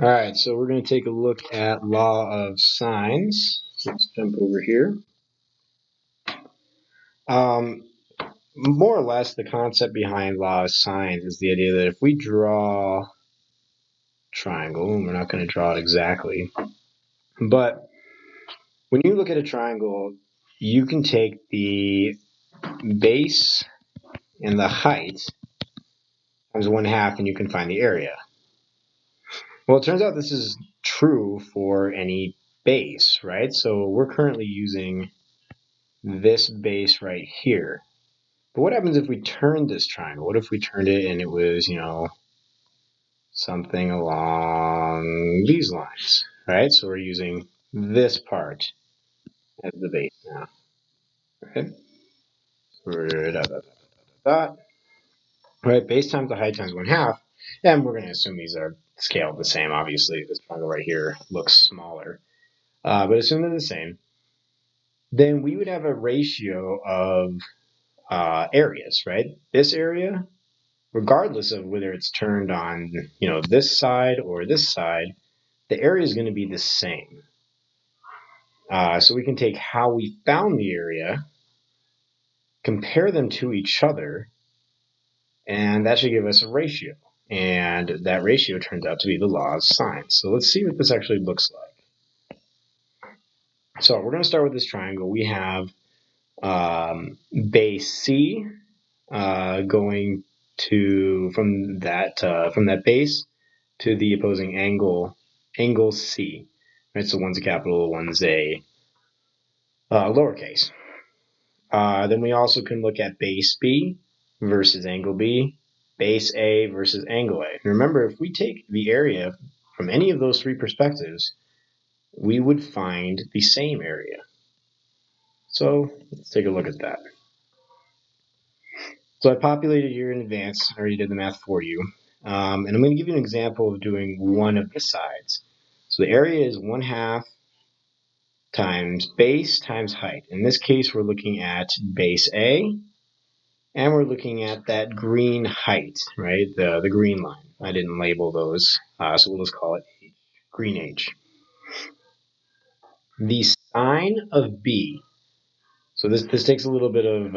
All right, so we're going to take a look at law of sines. Let's jump over here. More or less, the concept behind law of sines is the idea that if we draw a triangle, and we're not going to draw it exactly, but when you look at a triangle, you can take the base and the height times 1/2, and you can find the area. Well, it turns out this is true for any base, right? So we're currently using this base right here. But what happens if we turned this triangle? What if we turned it and it was, something along these lines, right? So we're using this part as the base now. Okay. Right, base times the height times 1/2, and we're going to assume these are scaled the same. Obviously, this triangle right here looks smaller, but assume they're the same. Then we would have a ratio of areas, right? This area, regardless of whether it's turned on, this side or this side, the area is going to be the same. So we can take how we found the area, compare them to each other, and that should give us a ratio. And that ratio turns out to be the law of sines. So let's see what this actually looks like. So we're going to start with this triangle. We have base C going to from that base to the opposing angle C. Right, so one's a capital, one's a lowercase. Then we also can look at base B versus angle B, base A versus angle A. And remember, if we take the area from any of those three perspectives, we would find the same area. So let's take a look at that. So I populated here in advance. I already did the math for you. And I'm going to give you an example of doing one of the sides. So the area is 1/2 times base times height. In this case, we're looking at base A, and we're looking at that green height, right? The green line. I didn't label those, so we'll just call it H, green H. The sine of B. So this takes a little bit of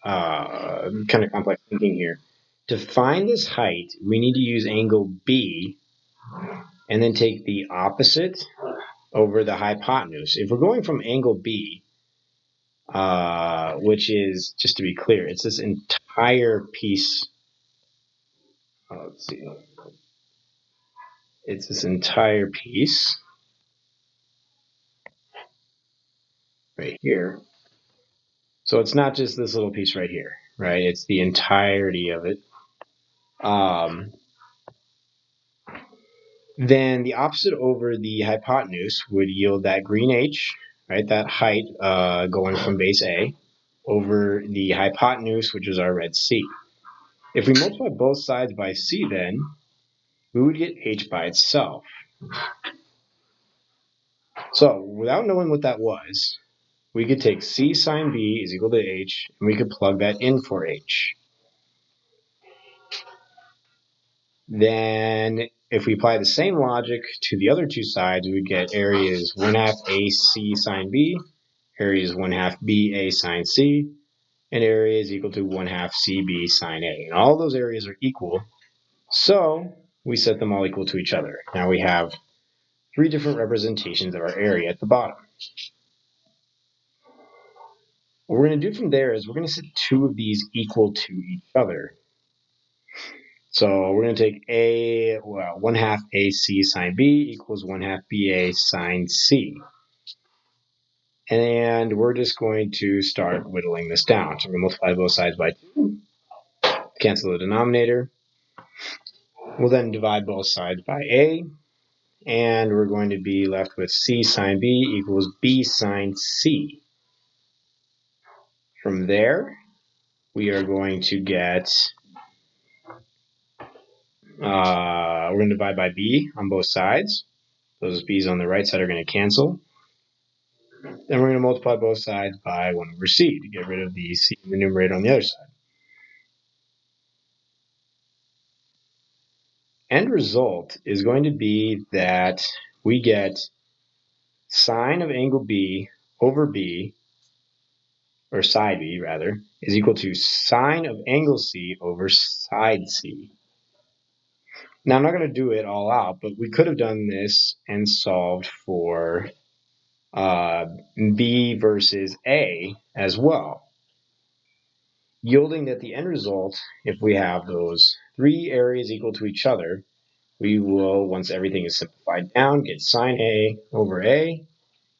kind of complex thinking here. To find this height, we need to use angle B and then take the opposite over the hypotenuse. If we're going from angle B, which is, just to be clear, it's this entire piece. Let's see. It's this entire piece right here. So it's not just this little piece right here, right? It's the entirety of it. Then the opposite over the hypotenuse would yield that green H, right? That height going from base A over the hypotenuse, which is our red C. If we multiply both sides by C, then we would get H by itself. So without knowing what that was, we could take C sine B is equal to H, and we could plug that in for H. Then if we apply the same logic to the other two sides, we would get areas 1/2 AC sine B, areas 1/2 BA sine C, and area is equal to 1/2 CB sine A. And all those areas are equal, so we set them all equal to each other. Now we have three different representations of our area at the bottom. What we're going to do from there is we're going to set two of these equal to each other. So we're going to take 1/2 AC sine B equals 1/2 BA sine C. And we're just going to start whittling this down. So we're going to multiply both sides by 2, cancel the denominator. We'll then divide both sides by A, and we're going to be left with C sine B equals B sine C. From there, we are going to get, we're going to divide by B on both sides. Those B's on the right side are going to cancel. Then we're going to multiply both sides by 1 over C to get rid of the C in the numerator on the other side. end result is going to be that we get sine of angle B over B, or side B rather, is equal to sine of angle C over side C. Now I'm not going to do it all out, but we could have done this and solved for B versus A as well, yielding that the end result, if we have those three areas equal to each other, we will, once everything is simplified down, get sine A over A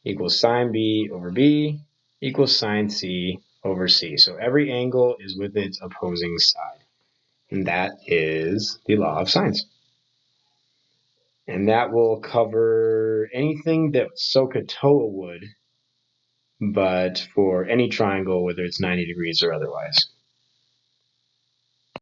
equals sine B over B equals sine C over C. So every angle is with its opposing side. And that is the law of sines. And that will cover anything that SOHCAHTOA would, but for any triangle, whether it's 90 degrees or otherwise.